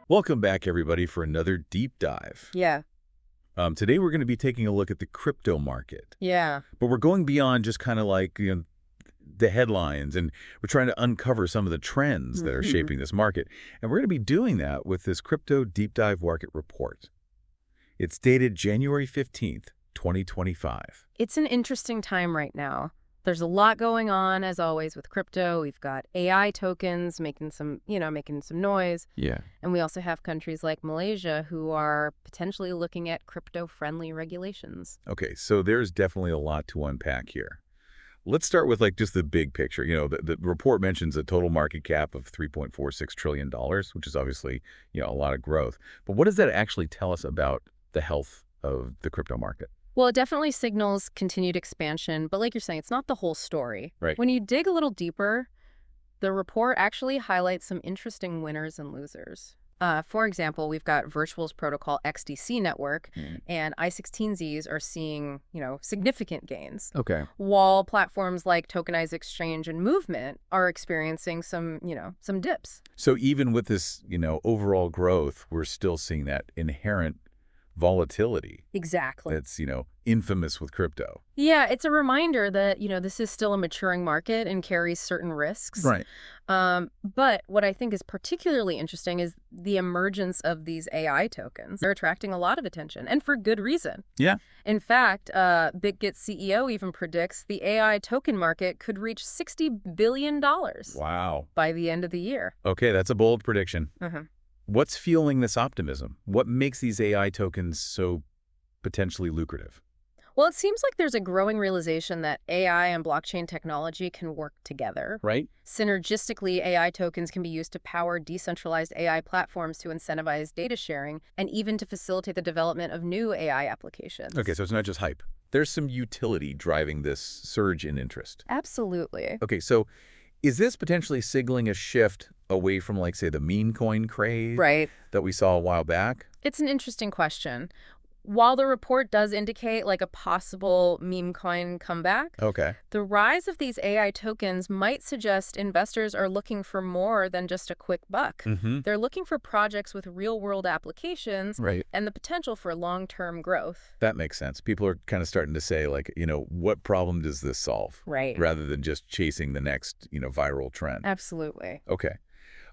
Welcome back, everybody, for another deep dive. Yeah. Today, we're going to be taking a look at the crypto market. Yeah. But we're going beyond just kind of like, the headlines, and we're trying to uncover some of the trends that are shaping this market. And we're going to be doing that with this Crypto Deep Dive Market Report. It's dated January 15th, 2025. It's an interesting time right now. There's a lot going on, as always, with crypto. We've got AI tokens making some noise. Yeah. And we also have countries like Malaysia who are potentially looking at crypto-friendly regulations. Okay, so there's definitely a lot to unpack here. Let's start with just the big picture. The report mentions a total market cap of $3.46 trillion, which is obviously, a lot of growth. But what does that actually tell us about the health of the crypto market? Well, it definitely signals continued expansion, but like you're saying, it's not the whole story. Right. When you dig a little deeper, the report actually highlights some interesting winners and losers. For example, we've got Virtual's protocol XDC network, and I16Zs are seeing, significant gains. Okay. While platforms like Tokenized Exchange and Movement are experiencing some dips. So even with this, overall growth, we're still seeing that inherent volatility. Exactly. That's, infamous with crypto. Yeah, it's a reminder that, this is still a maturing market and carries certain risks. Right. But what I think is particularly interesting is the emergence of these AI tokens. They're attracting a lot of attention, and for good reason. Yeah. In fact, BitGet's CEO even predicts the AI token market could reach $60 billion. Wow. By the end of the year. Okay, that's a bold prediction. Uh-huh. What's fueling this optimism? What makes these AI tokens so potentially lucrative? Well, it seems like there's a growing realization that AI and blockchain technology can work together. Right. Synergistically, AI tokens can be used to power decentralized AI platforms to incentivize data sharing and even to facilitate the development of new AI applications. Okay, so it's not just hype. There's some utility driving this surge in interest. Absolutely. Okay, so is this potentially signaling a shift away from, say, the meme coin craze that we saw a while back? It's an interesting question. While the report does indicate a possible meme coin comeback, the rise of these AI tokens might suggest investors are looking for more than just a quick buck. They're looking for projects with real-world applications and the potential for long-term growth. That makes sense. People are kind of starting to say, what problem does this solve? Right. Rather than just chasing the next, viral trend. Absolutely. Okay.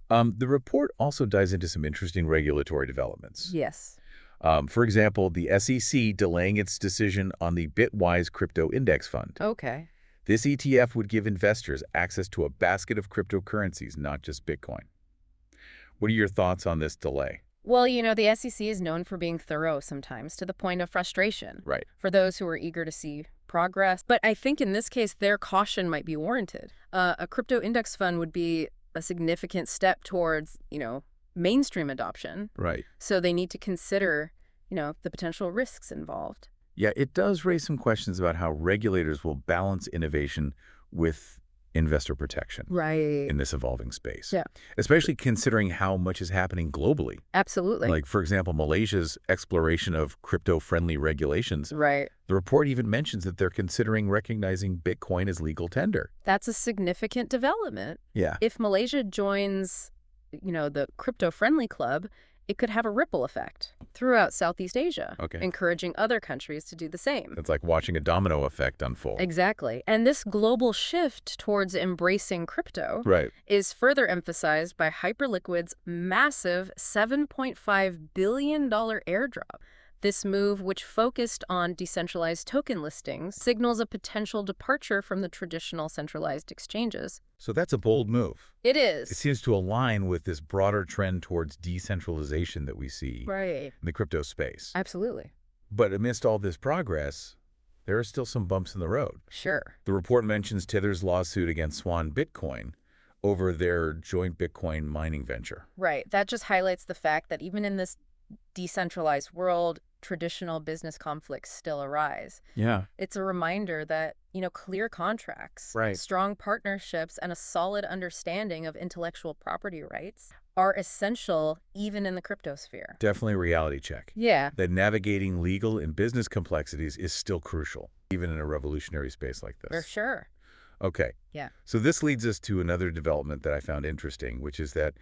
The report also dives into some interesting regulatory developments. Yes. For example, the SEC delaying its decision on the Bitwise crypto index fund. Okay. This ETF would give investors access to a basket of cryptocurrencies, not just Bitcoin. What are your thoughts on this delay? Well, the SEC is known for being thorough sometimes, to the point of frustration. Right. For those who are eager to see progress. But I think in this case, their caution might be warranted. A crypto index fund would be a significant step towards, mainstream adoption. Right. So they need to consider, the potential risks involved. Yeah, it does raise some questions about how regulators will balance innovation with investor protection in this evolving space. Yeah. Especially considering how much is happening globally. Absolutely. For example, Malaysia's exploration of crypto-friendly regulations. Right. The report even mentions that they're considering recognizing Bitcoin as legal tender. That's a significant development. Yeah. If Malaysia joins, the crypto-friendly club, it could have a ripple effect throughout Southeast Asia, encouraging other countries to do the same. It's like watching a domino effect unfold. Exactly. And this global shift towards embracing crypto is further emphasized by Hyperliquid's massive $7.5 billion airdrop. This move, which focused on decentralized token listings, signals a potential departure from the traditional centralized exchanges. So that's a bold move. It is. It seems to align with this broader trend towards decentralization that we see in the crypto space. Absolutely. But amidst all this progress, there are still some bumps in the road. Sure. The report mentions Tether's lawsuit against Swan Bitcoin over their joint Bitcoin mining venture. Right. That just highlights the fact that even in this decentralized world, traditional business conflicts still arise. Yeah. It's a reminder that, clear contracts, strong partnerships, and a solid understanding of intellectual property rights are essential even in the crypto sphere. Definitely a reality check. Yeah. That navigating legal and business complexities is still crucial, even in a revolutionary space like this. For sure. Okay. Yeah. So this leads us to another development that I found interesting, which is that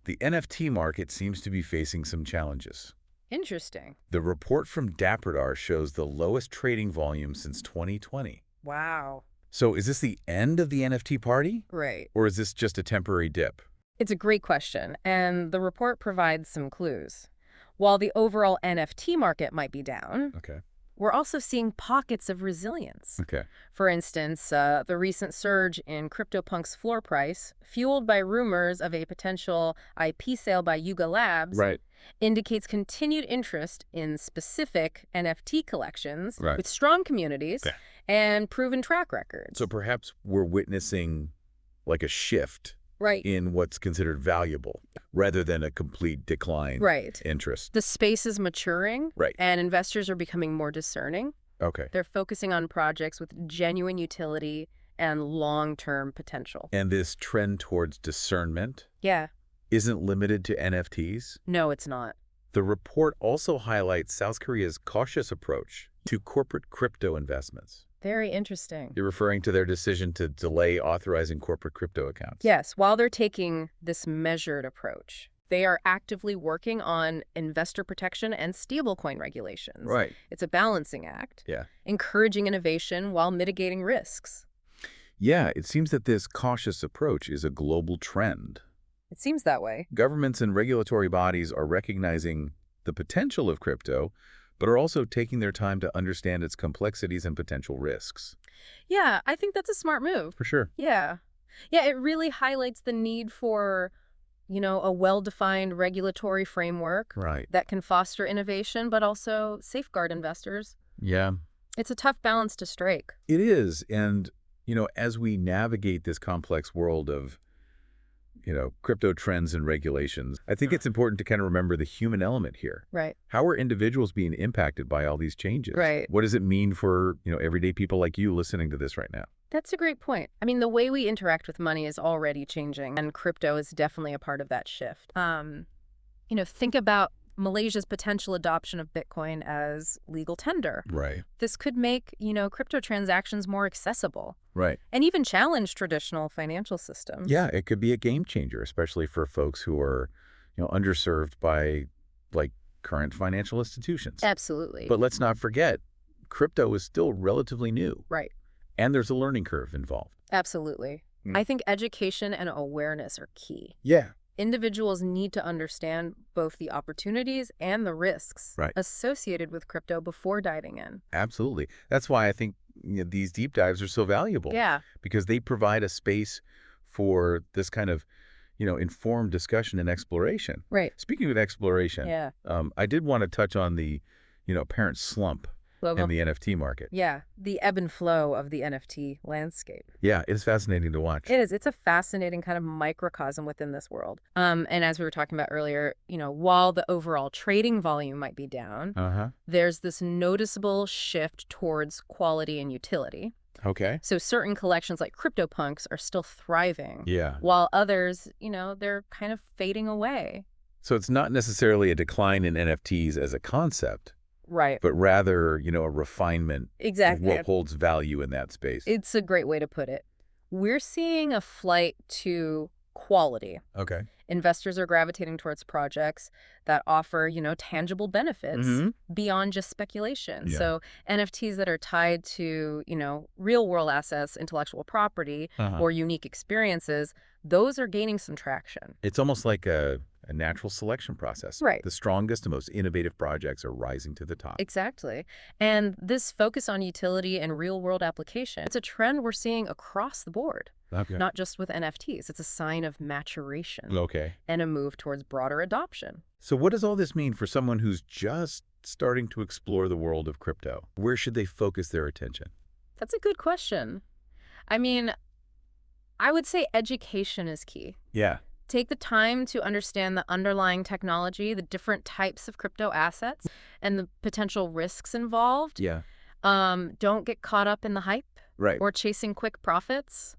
The NFT market seems to be facing some challenges. Interesting. The report from Dapradar shows the lowest trading volume since 2020. Wow. So is this the end of the NFT party? Right. Or is this just a temporary dip? It's a great question, and the report provides some clues. While the overall NFT market might be down, Okay. we're also seeing pockets of resilience. Okay. For instance, the recent surge in CryptoPunks floor price, fueled by rumors of a potential IP sale by Yuga Labs, Right. indicates continued interest in specific NFT collections Right. with strong communities Okay. and proven track records. So perhaps we're witnessing like a shift Right. in what's considered valuable rather than a complete decline Right. interest. The space is maturing, Right. and investors are becoming more discerning. Okay. They're focusing on projects with genuine utility and long-term potential. And this trend towards discernment Yeah. isn't limited to NFTs. No, it's not. The report also highlights South Korea's cautious approach to corporate crypto investments. Very interesting. You're referring to their decision to delay authorizing corporate crypto accounts. Yes, while they're taking this measured approach, they are actively working on investor protection and stablecoin regulations. Right. It's a balancing act, Yeah. encouraging innovation while mitigating risks. Yeah, it seems that this cautious approach is a global trend. It seems that way. Governments and regulatory bodies are recognizing the potential of crypto, but are also taking their time to understand its complexities and potential risks. Yeah, I think that's a smart move. For sure. Yeah. Yeah, it really highlights the need for, a well-defined regulatory framework Right. that can foster innovation, but also safeguard investors. Yeah. It's a tough balance to strike. It is. And, as we navigate this complex world of, crypto trends and regulations, I think it's important to kind of remember the human element here. Right. How are individuals being impacted by all these changes? Right. What does it mean for, everyday people like you listening to this right now? That's a great point. I mean, the way we interact with money is already changing, and crypto is definitely a part of that shift. Think about Malaysia's potential adoption of Bitcoin as legal tender. Right. This could make, crypto transactions more accessible. Right. And even challenge traditional financial systems. Yeah, it could be a game changer, especially for folks who are, underserved by, like, current financial institutions. Absolutely. But let's not forget, crypto is still relatively new. Right. And there's a learning curve involved. Absolutely. I think education and awareness are key. Yeah. Individuals need to understand both the opportunities and the risks associated with crypto before diving in. Absolutely. That's why I think these deep dives are so valuable. Yeah. Because they provide a space for this kind of, informed discussion and exploration. Right. Speaking of exploration, Yeah. I did want to touch on the, apparent slump in the NFT market. Yeah, the ebb and flow of the NFT landscape. Yeah, it's fascinating to watch. It is. It's a fascinating kind of microcosm within this world. And as we were talking about earlier, while the overall trading volume might be down, there's this noticeable shift towards quality and utility. Okay. So certain collections like CryptoPunks are still thriving. Yeah. While others, they're kind of fading away. So it's not necessarily a decline in NFTs as a concept. Right. But rather, a refinement Exactly. of what holds value in that space. It's a great way to put it. We're seeing a flight to quality. Okay. Investors are gravitating towards projects that offer, tangible benefits beyond just speculation. Yeah. So NFTs that are tied to, real world assets, intellectual property, or unique experiences, those are gaining some traction. It's almost like a natural selection process. Right. The strongest and most innovative projects are rising to the top. Exactly. And this focus on utility and real world application, it's a trend we're seeing across the board. Okay. Not just with NFTs. It's a sign of maturation. Okay. And a move towards broader adoption. So what does all this mean for someone who's just starting to explore the world of crypto? Where should they focus their attention? That's a good question. I mean, I would say education is key. Yeah. Take the time to understand the underlying technology, the different types of crypto assets, and the potential risks involved. Yeah. Don't get caught up in the hype Right. or chasing quick profits.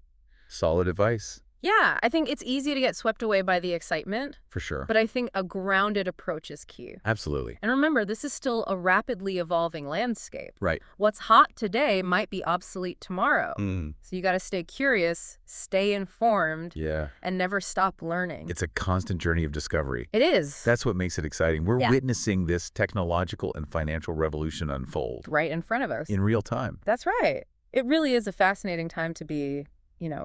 Solid advice. Yeah, I think it's easy to get swept away by the excitement, For sure. but I think a grounded approach is key. Absolutely. And remember, this is still a rapidly evolving landscape. Right. What's hot today might be obsolete tomorrow. Mm. So you got to stay curious, stay informed, Yeah. and never stop learning. It's a constant journey of discovery. It is. That's what makes it exciting. We're Yeah. witnessing this technological and financial revolution unfold Right in front of us. in real time. That's right. It really is a fascinating time to be,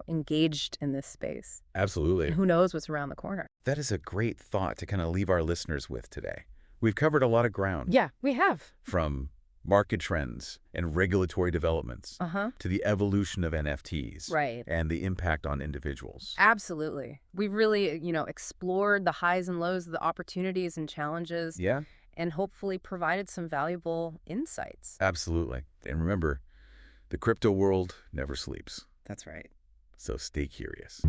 engaged in this space. Absolutely. And who knows what's around the corner. That is a great thought to kind of leave our listeners with today. We've covered a lot of ground. Yeah, we have. From market trends and regulatory developments Uh-huh. to the evolution of NFTs. Right. And the impact on individuals. Absolutely. We've really, explored the highs and lows, the opportunities and challenges. Yeah. And hopefully provided some valuable insights. Absolutely. And remember, the crypto world never sleeps. That's right. So stay curious.